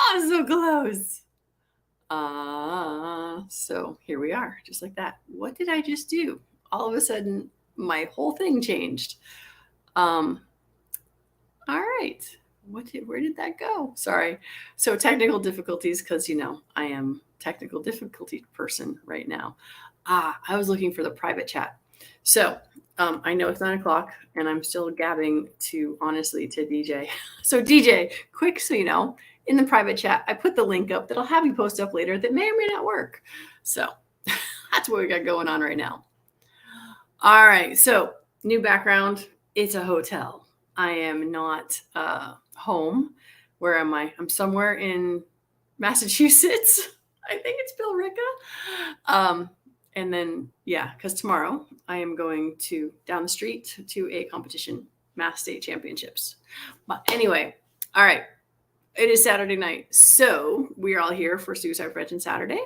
Oh, so close. So here we are, just like that. What did I just do? All of a sudden, my whole thing changed. Um, all right. Where did that go? Sorry. So technical difficulties, because I am technical difficulty person right now. I was looking for the private chat. So I know it's 9 o'clock and I'm still gabbing honestly to DJ. So DJ, quick, so you know, in the private chat, I put the link up that I'll have you post up later that may or may not work. So that's what we got going on right now. All right. So new background. It's a hotel. I am not home. Where am I? I'm somewhere in Massachusetts. I think it's Billerica. And then, yeah, because tomorrow I am going down the street to a competition, Mass State Championships. But anyway, all right, it is Saturday night. So we're all here for Suicide Prevention Saturday.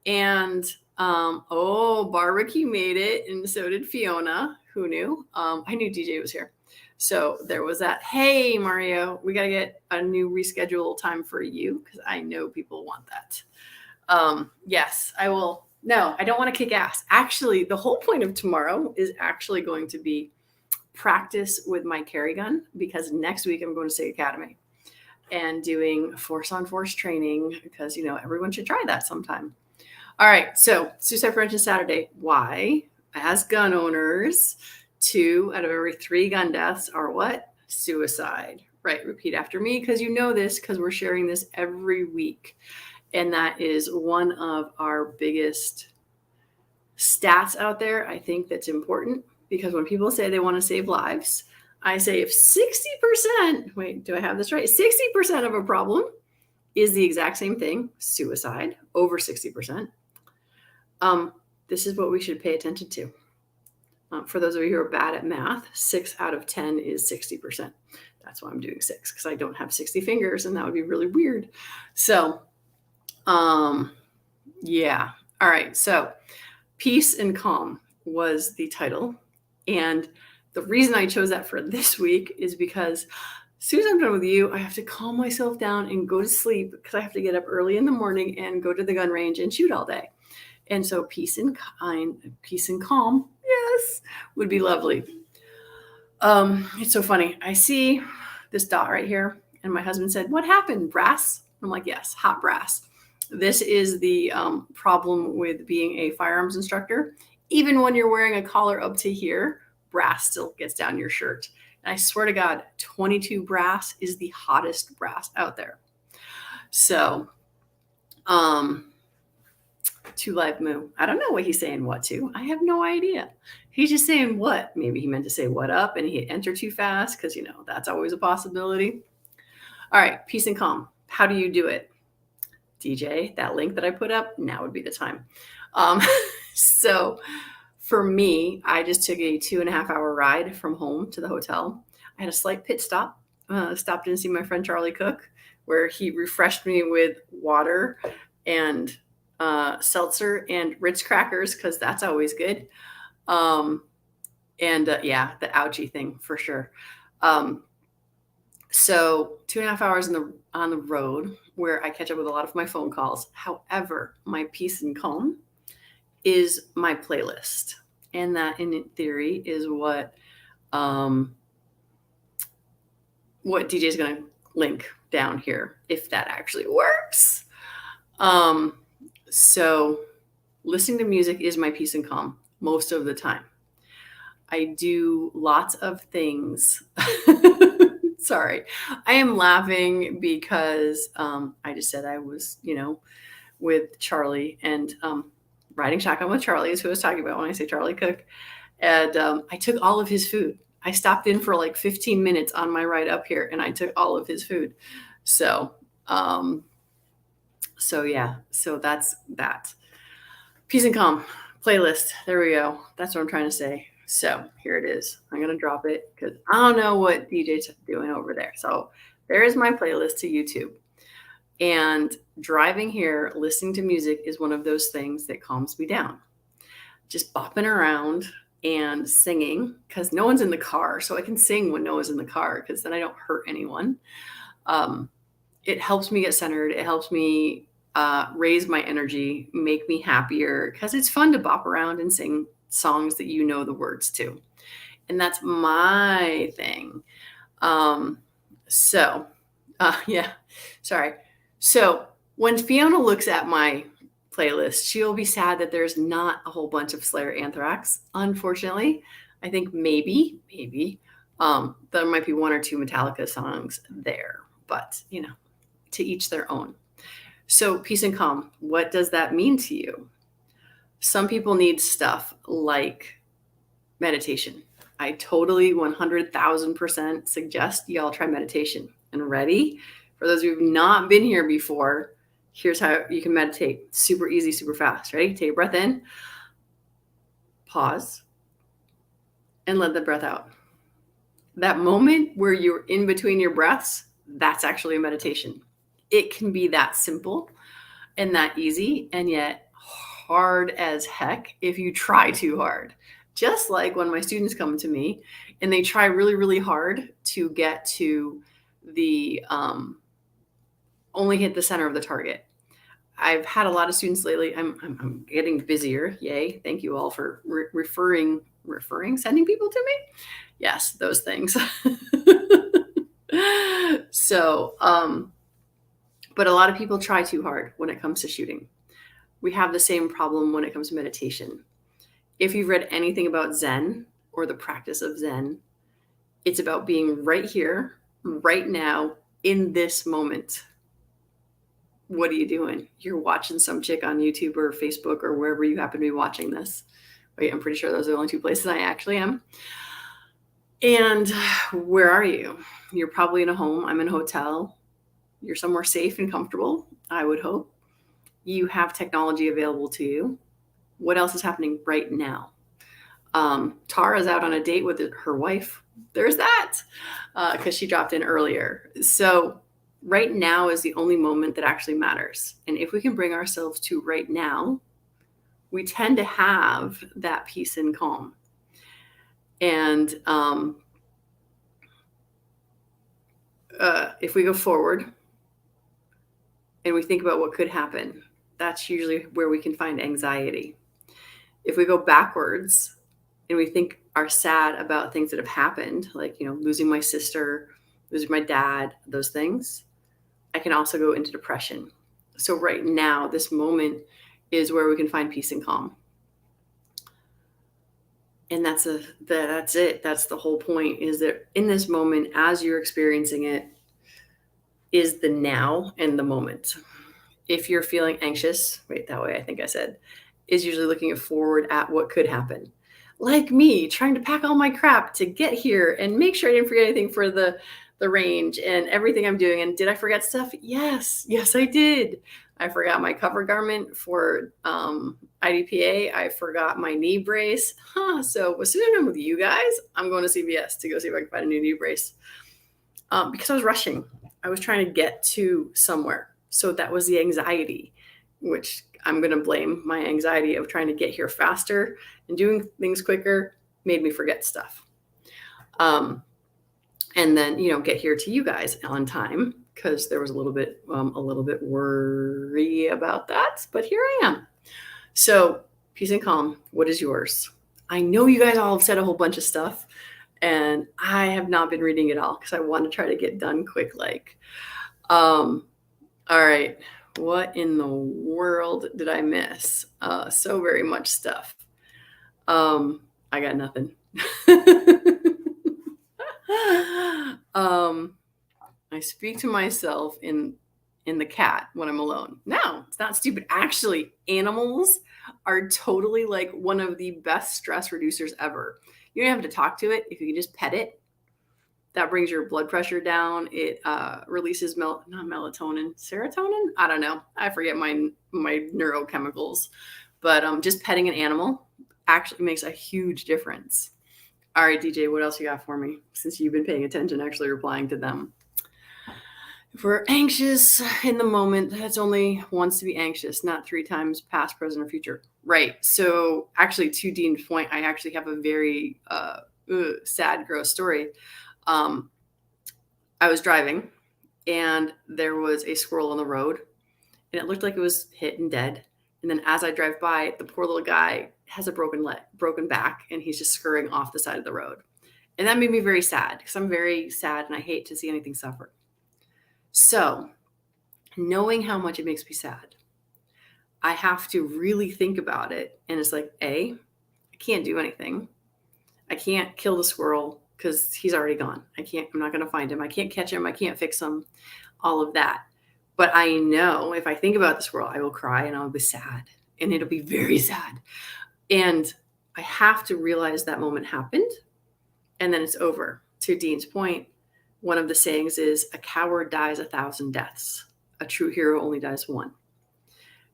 And Barbecue made it, and so did Fiona. Who knew? I knew DJ was here. So there was that. Hey, Mario, we got to get a new reschedule time for you because I know people want that. Yes, I will. No, I don't want to kick ass. Actually, the whole point of tomorrow is actually going to be practice with my carry gun because next week I'm going to State Academy and doing force on force training because, everyone should try that sometime. All right, so Suicide Prevention Saturday. Why? As gun owners, 2 out of every 3 gun deaths are what? Suicide. Right, repeat after me because you know this because we're sharing this every week. And that is one of our biggest stats out there. I think that's important because when people say they want to save lives, I say if 60%, wait, do I have this right? 60% of a problem is the exact same thing, suicide, over 60%. This is what we should pay attention to. For those of you who are bad at math, 6 out of 10 is 60%. That's why I'm doing 6 because I don't have 60 fingers and that would be really weird. So, yeah. All right. So, Peace and Calm was the title. And the reason I chose that for this week is because as soon as I'm done with you, I have to calm myself down and go to sleep because I have to get up early in the morning and go to the gun range and shoot all day. And so peace and calm, yes, would be lovely. It's so funny. I see this dot right here, and my husband said, "What happened? Brass?" I'm like, "Yes, hot brass." This is the problem with being a firearms instructor. Even when you're wearing a collar up to here, brass still gets down your shirt. And I swear to God, 22 brass is the hottest brass out there. So, to Live Moo. I don't know what he's saying what to. I have no idea. He's just saying what. Maybe he meant to say what up and he hit enter too fast because, that's always a possibility. All right, peace and calm. How do you do it? DJ, that link that I put up, now would be the time. So for me, I just took a 2.5-hour ride from home to the hotel. I had a slight pit stop, stopped in to see my friend Charlie Cook, where he refreshed me with water and seltzer and Ritz crackers because that's always good. The ouchie thing for sure. So 2.5 hours on the road where I catch up with a lot of my phone calls. However, my peace and calm is my playlist. And that in theory is what DJ is going to link down here if that actually works. So listening to music is my peace and calm most of the time. I do lots of things. Sorry. I am laughing because I just said I was, with Charlie and riding shotgun with Charlie is who I was talking about when I say Charlie Cook. And I took all of his food. I stopped in for like 15 minutes on my ride up here and I took all of his food. So yeah, so that's that. Peace and calm playlist. There we go. That's what I'm trying to say. So here it is. I'm going to drop it because I don't know what DJ's doing over there. So there is my playlist to YouTube. And driving here, listening to music is one of those things that calms me down. Just bopping around and singing because no one's in the car. So I can sing when no one's in the car because then I don't hurt anyone. it helps me get centered. It helps me raise my energy, make me happier because it's fun to bop around and sing songs that you know the words to. And that's my thing. Um, so, yeah, sorry. So when Fiona looks at my playlist, she'll be sad that there's not a whole bunch of Slayer Anthrax. Unfortunately, I think maybe, there might be one or two Metallica songs there, but to each their own. So, peace and calm, what does that mean to you? Some people need stuff like meditation. I totally 100,000% suggest y'all try meditation. And ready? For those who've not been here before, here's how you can meditate. Super easy, super fast. Ready? Take a breath in, pause, and let the breath out. That moment where you're in between your breaths, that's actually a meditation. It can be that simple and that easy, and yet hard as heck if you try too hard. Just like when my students come to me and they try really, really hard to get to the only hit the center of the target. I've had a lot of students lately. I'm getting busier. Yay. Thank you all for referring, sending people to me. Yes, those things. So, but a lot of people try too hard when it comes to shooting. We have the same problem when it comes to meditation. If you've read anything about Zen or the practice of Zen, it's about being right here, right now, in this moment. What are you doing? You're watching some chick on YouTube or Facebook or wherever you happen to be watching this. Wait, I'm pretty sure those are the only two places I actually am. And where are you? You're probably in a home. I'm in a hotel. You're somewhere safe and comfortable, I would hope. You have technology available to you. What else is happening right now? Tara's out on a date with her wife. There's that, because she dropped in earlier. So right now is the only moment that actually matters. And if we can bring ourselves to right now, we tend to have that peace and calm. And if we go forward and we think about what could happen, that's usually where we can find anxiety. If we go backwards and we are sad about things that have happened, like, losing my sister, losing my dad, those things, I can also go into depression. So right now, this moment is where we can find peace and calm. And that's it. That's the whole point, is that in this moment, as you're experiencing it, is the now and the moment. If you're feeling anxious, that way I think I said, is usually looking forward at what could happen. Like me trying to pack all my crap to get here and make sure I didn't forget anything for the range and everything I'm doing. And did I forget stuff? Yes, I did. I forgot my cover garment for IDPA. I forgot my knee brace. So as soon as I'm with you guys, I'm going to CVS to go see if I can find a new knee brace. Because I was rushing. I was trying to get to somewhere. So that was the anxiety, which I'm going to blame my anxiety of trying to get here faster and doing things quicker made me forget stuff. And then, get here to you guys on time, because there was a little bit worry about that, but here I am. So peace and calm. What is yours? I know you guys all have said a whole bunch of stuff, and I have not been reading it all because I want to try to get done quick. All right. What in the world did I miss? So very much stuff. I got nothing. I speak to myself in the cat when I'm alone. No, it's not stupid. Actually, animals are totally like one of the best stress reducers ever. You don't have to talk to it. If you can just pet it, that brings your blood pressure down. It releases not melatonin, serotonin. I don't know. I forget my neurochemicals, but just petting an animal actually makes a huge difference. All right, DJ, what else you got for me? Since you've been paying attention, actually replying to them. If we're anxious in the moment, that's only once to be anxious, not 3 times past, present, or future. Right. So actually, to Dean's point, I actually have a very sad, gross story. I was driving and there was a squirrel on the road, and it looked like it was hit and dead. And then as I drive by, the poor little guy has a broken leg, broken back, and he's just scurrying off the side of the road. And that made me very sad because I'm very sad and I hate to see anything suffer. So, knowing how much it makes me sad, I have to really think about it. And it's like, A, I can't do anything. I can't kill the squirrel because he's already gone. I'm not going to find him. I can't catch him. I can't fix him, all of that. But I know if I think about the squirrel, I will cry and I'll be sad and it'll be very sad. And I have to realize that moment happened and then it's over. To Dean's point, one of the sayings is a coward dies 1,000 deaths. A true hero only dies one.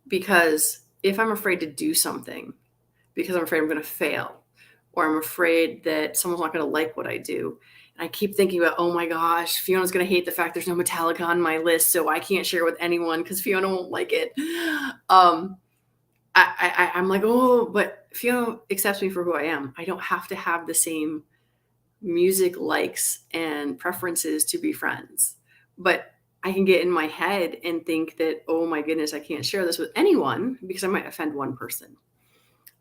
Because if I'm afraid to do something, because I'm afraid I'm going to fail, or I'm afraid that someone's not going to like what I do, and I keep thinking about, oh my gosh, Fiona's going to hate the fact there's no Metallica on my list, so I can't share with anyone because Fiona won't like it. I'm like, oh, but Fiona accepts me for who I am. I don't have to have the same music likes and preferences to be friends. But I can get in my head and think that, oh my goodness, I can't share this with anyone because I might offend one person.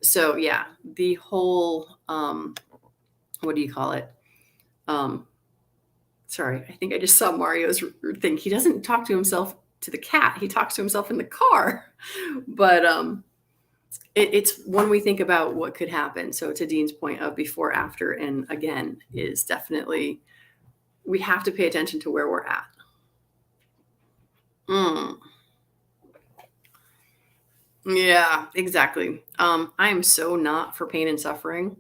So yeah, the whole, what do you call it? Sorry, I think I just saw Mario's thing. He doesn't talk to himself to the cat. He talks to himself in the car. But it's when we think about what could happen. So to Dean's point of before, after, and again, is definitely, we have to pay attention to where we're at. Yeah, exactly. I am so not for pain and suffering.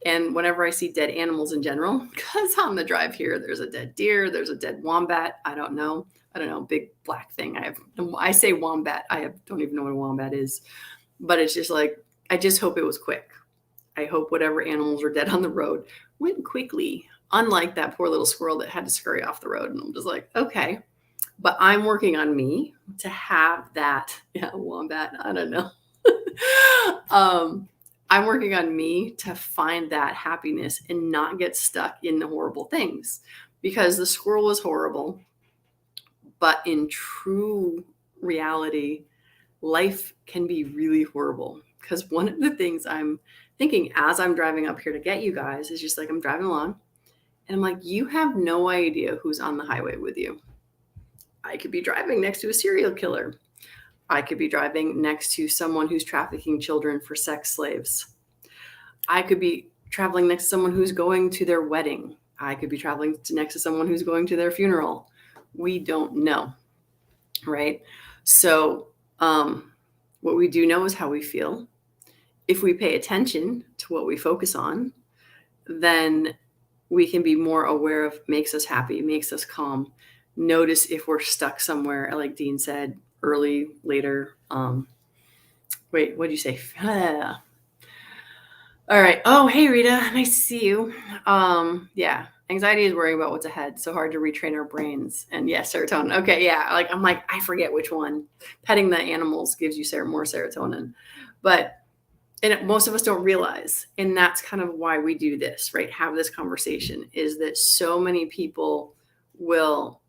And whenever I see dead animals in general, because on the drive here, there's a dead deer, there's a dead wombat. I don't know, big black thing. I say wombat. Don't even know what a wombat is, but it's just like, I just hope it was quick. I hope whatever animals are dead on the road went quickly, unlike that poor little squirrel that had to scurry off the road. And I'm just like, okay, but I'm working on me to have that. Yeah, wombat. I don't know. I'm working on me to find that happiness and not get stuck in the horrible things, because the squirrel was horrible. But in true reality, life can be really horrible. Because one of the things I'm thinking as I'm driving up here to get you guys is just like, I'm driving along and I'm like, you have no idea who's on the highway with you. I could be driving next to a serial killer. I could be driving next to someone who's trafficking children for sex slaves. I could be traveling next to someone who's going to their wedding. I could be traveling next to someone who's going to their funeral. We don't know, right? So what we do know is how we feel. If we pay attention to what we focus on, then we can be more aware of makes us happy, makes us calm. Notice if we're stuck somewhere, like Dean said, early, later. Wait, what did you say? All right. Oh, hey, Rita. Nice to see you. Yeah. Anxiety is worrying about what's ahead. So hard to retrain our brains. And yeah, serotonin. Okay. Yeah. I'm like, I forget which one. Petting the animals gives you more serotonin. But most of us don't realize. And that's kind of why we do this, right? Have this conversation, is that so many people will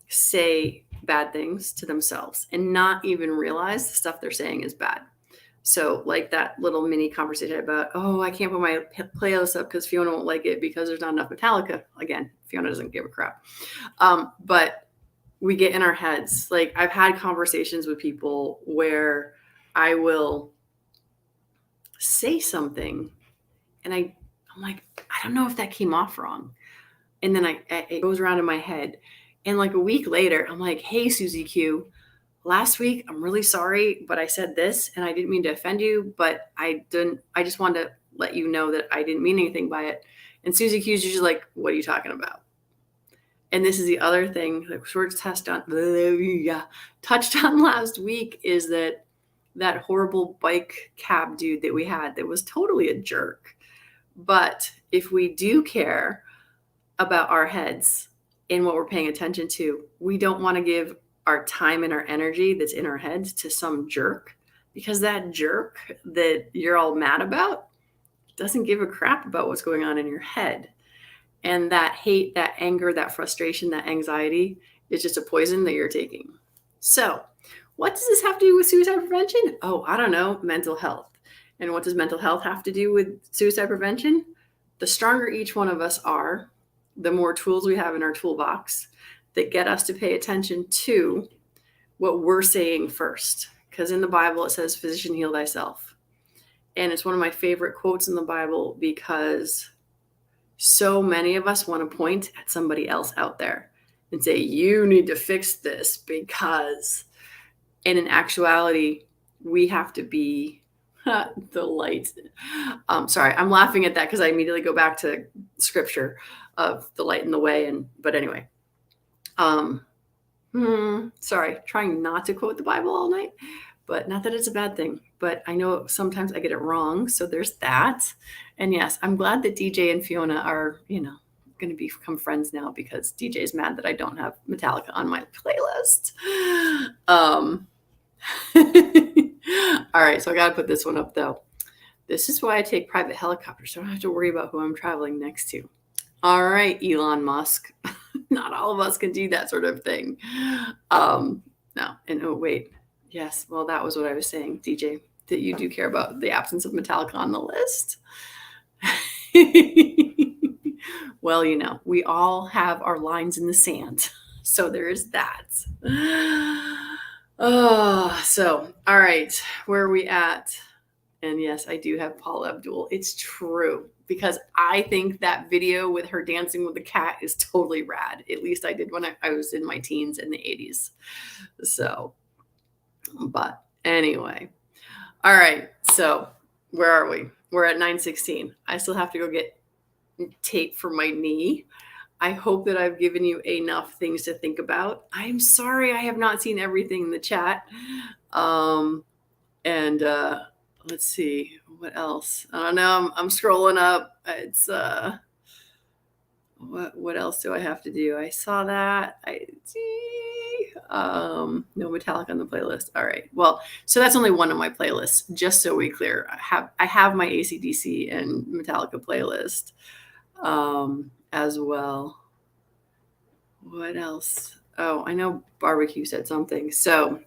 say bad things to themselves and not even realize the stuff they're saying is bad. So like that little mini conversation about, oh, I can't put my playlist up because Fiona won't like it because there's not enough Metallica. Again, Fiona doesn't give a crap. But we get in our heads. Like, I've had conversations with people where I will say something and I'm like, I don't know if that came off wrong. And then it goes around in my head. And like a week later, I'm like, hey, Susie Q, last week, I'm really sorry, but I said this and I didn't mean to offend you, but I just wanted to let you know that I didn't mean anything by it. And Susie Q's usually like, what are you talking about? And this is the other thing that sort of touched on last week, is that horrible bike cab dude that we had that was totally a jerk. But if we do care about our heads and what we're paying attention to, we don't want to give our time and our energy that's in our heads to some jerk, because that jerk that you're all mad about doesn't give a crap about what's going on in your head. And that hate, that anger, that frustration, that anxiety It's just a poison that you're taking. So, what does this have to do with suicide prevention? Oh, I don't know, mental health. And what does mental health have to do with suicide prevention? The stronger each one of us are, the more tools we have in our toolbox that get us to pay attention to what we're saying first. Because in the Bible, it says, physician, heal thyself. And it's one of my favorite quotes in the Bible because so many of us want to point at somebody else out there and say, you need to fix this because, and in actuality, we have to be the light. Sorry, I'm laughing at that because I immediately go back to scripture of the light and the way. But anyway, sorry, trying not to quote the Bible all night, but not that it's a bad thing, but I know sometimes I get it wrong. So there's that. And yes, I'm glad that DJ and Fiona are, going to become friends now because DJ is mad that I don't have Metallica on my playlist. All right, so I got to put this one up though. This is why I take private helicopters, so I don't have to worry about who I'm traveling next to. All right, Elon Musk. Not all of us can do that sort of thing. No, and oh wait, yes. Well, that was what I was saying, DJ. That you do care about the absence of Metallica on the list. Well, we all have our lines in the sand, so there is that. So all right, where are we at? And yes, I do have Paula Abdul. It's true. Because I think that video with her dancing with the cat is totally rad. At least I did when I was in my teens in the 80s. So, but anyway. All right. So where are we? We're at 9:16. I still have to go get tape for my knee. I hope that I've given you enough things to think about. I'm sorry I have not seen everything in the chat. Let's see what else. I don't know. I'm scrolling up. It's what else do I have to do? I saw that. I see. No Metallica on the playlist. All right. Well, so that's only one of my playlists. Just so we clear, I have my AC/DC and Metallica playlist as well. What else? Oh, I know barbecue said something. So.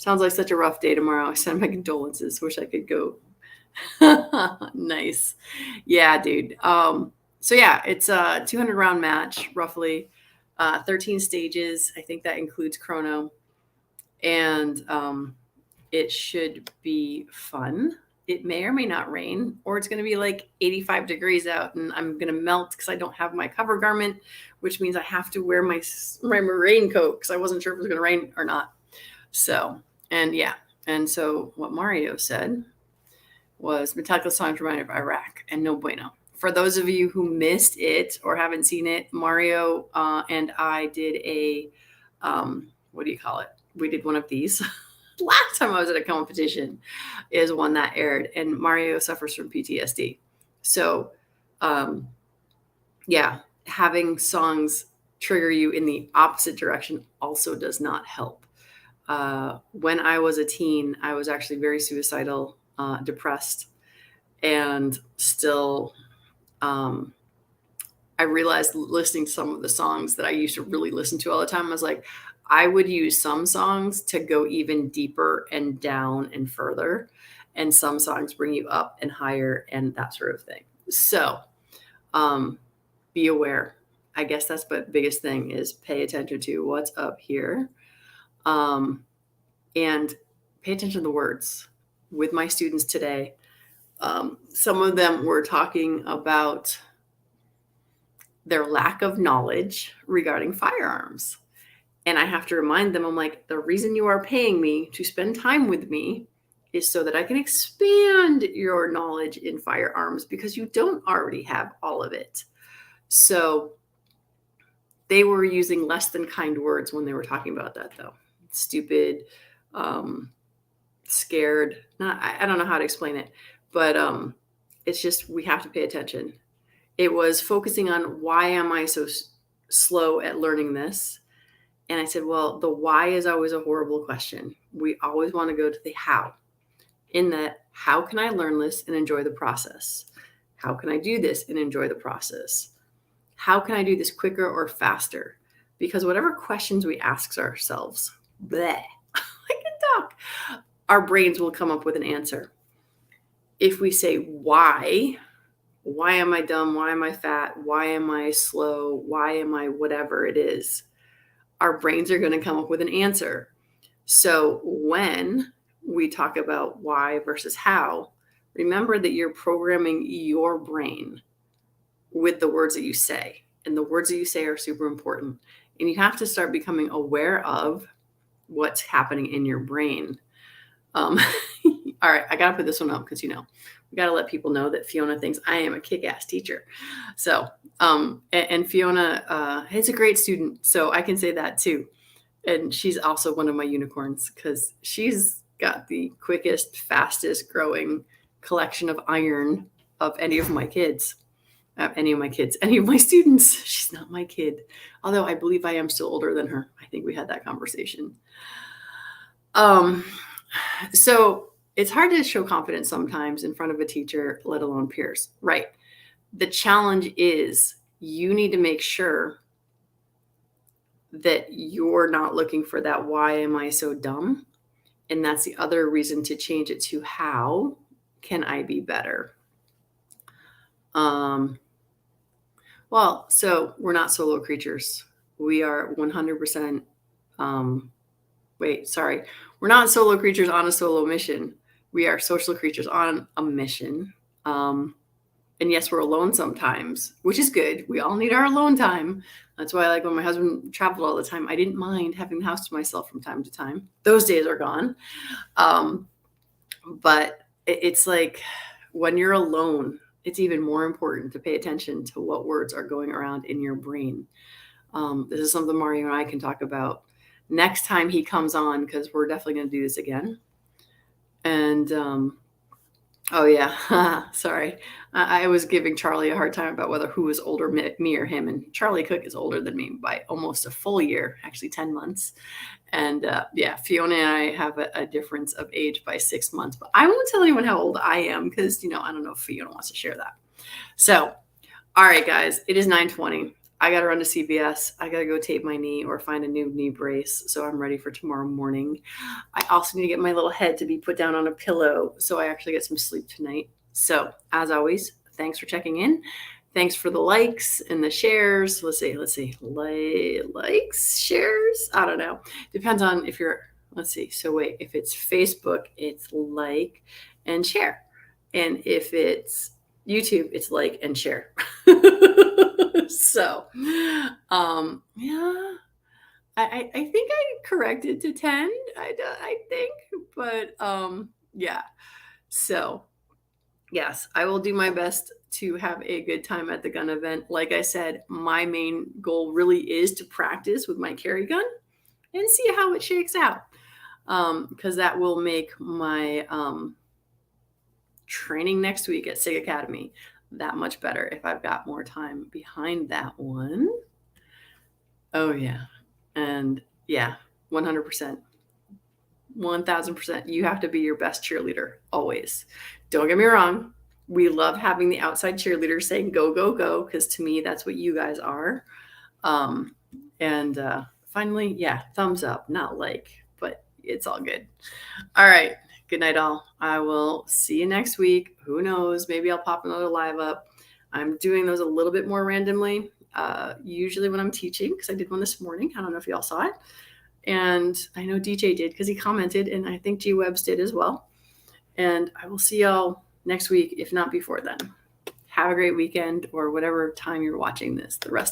Sounds like such a rough day tomorrow. I send my condolences. Wish I could go. Nice. Yeah, dude. So yeah, it's a 200 round match, roughly 13 stages. I think that includes chrono. And it should be fun. It may or may not rain, or it's going to be like 85 degrees out and I'm going to melt because I don't have my cover garment, which means I have to wear my raincoat because I wasn't sure if it was going to rain or not. So, and yeah. And so what Mario said was Metallica songs remind of Iraq and no bueno. For those of you who missed it or haven't seen it, Mario and I did a, what do you call it? We did one of these. Last time I was at a competition is one that aired, and Mario suffers from PTSD. So, yeah, having songs trigger you in the opposite direction also does not help. When I was a teen, I was actually very suicidal, depressed, and still, I realized listening to some of the songs that I used to really listen to all the time, I was like, I would use some songs to go even deeper and down and further. And some songs bring you up and higher and that sort of thing. So be aware. I guess that's the biggest thing is pay attention to what's up here. And pay attention to the words. With my students today, some of them were talking about their lack of knowledge regarding firearms. And I have to remind them, I'm like, the reason you are paying me to spend time with me is so that I can expand your knowledge in firearms because you don't already have all of it. So they were using less than kind words when they were talking about that, though. Stupid, scared. I don't know how to explain it, but it's just we have to pay attention. It was focusing on why am I so slow at learning this? And I said, well, the why is always a horrible question. We always want to go to the how. In that, how can I learn this and enjoy the process? How can I do this and enjoy the process? How can I do this quicker or faster? because whatever questions we ask ourselves, bleh, I can talk, our brains will come up with an answer. If we say why am I dumb? Why am I fat? Why am I slow? Why am I whatever it is? Our brains are going to come up with an answer. So when we talk about why versus how, remember that you're programming your brain with the words that you say. And the words that you say are super important. And you have to start becoming aware of what's happening in your brain. All right, I got to put this one up because, we got to let people know that Fiona thinks I am a kick-ass teacher. So, and Fiona is a great student. So I can say that too. And she's also one of my unicorns because she's got the quickest, fastest growing collection of iron of any of my students. She's not my kid, although I believe I am still older than her. I think we had that conversation. So it's hard to show confidence sometimes in front of a teacher, let alone peers, right? The challenge is you need to make sure that you're not looking for that why am I so dumb? And that's the other reason to change it to how can I be better? Well, so we're not solo creatures. We are 100%. We're not solo creatures on a solo mission. We are social creatures on a mission. And yes, we're alone sometimes, which is good. We all need our alone time. That's why, like, when my husband traveled all the time, I didn't mind having the house to myself from time to time. Those days are gone. But it's like when you're alone, it's even more important to pay attention to what words are going around in your brain. This is something Mario and I can talk about next time he comes on, because we're definitely going to do this again. And oh yeah, sorry. I was giving Charlie a hard time about who was older, me or him. And Charlie Cook is older than me by almost a full year, actually 10 months. And yeah, Fiona and I have a difference of age by 6 months. But I won't tell anyone how old I am because, I don't know if Fiona wants to share that. So, all right, guys, it is 9:20. I got to run to CVS. I got to go tape my knee or find a new knee brace so I'm ready for tomorrow morning. I also need to get my little head to be put down on a pillow so I actually get some sleep tonight. So, as always, thanks for checking in. Thanks for the likes and the shares. Let's see. Likes, shares? I don't know. Depends on if you're, let's see. So wait, if it's Facebook, it's like and share. And if it's YouTube, it's like and share. So, yeah, I think I corrected to 10. I think, but yeah. So, yes, I will do my best to have a good time at the gun event. Like I said, my main goal really is to practice with my carry gun and see how it shakes out, because that will make my training next week at SIG Academy that much better if I've got more time behind that one. Oh yeah. And yeah, 100%, 1000%. You have to be your best cheerleader always. Don't get me wrong. We love having the outside cheerleaders saying go, go, go, because to me, that's what you guys are. And finally, yeah, thumbs up, not like, but it's all good. All right. Good night, all. I will see you next week. Who knows? Maybe I'll pop another live up. I'm doing those a little bit more randomly, usually when I'm teaching, because I did one this morning. I don't know if y'all saw it. And I know DJ did because he commented, and I think G Webs did as well. And I will see y'all next week, if not before then. Have a great weekend or whatever time you're watching this. The rest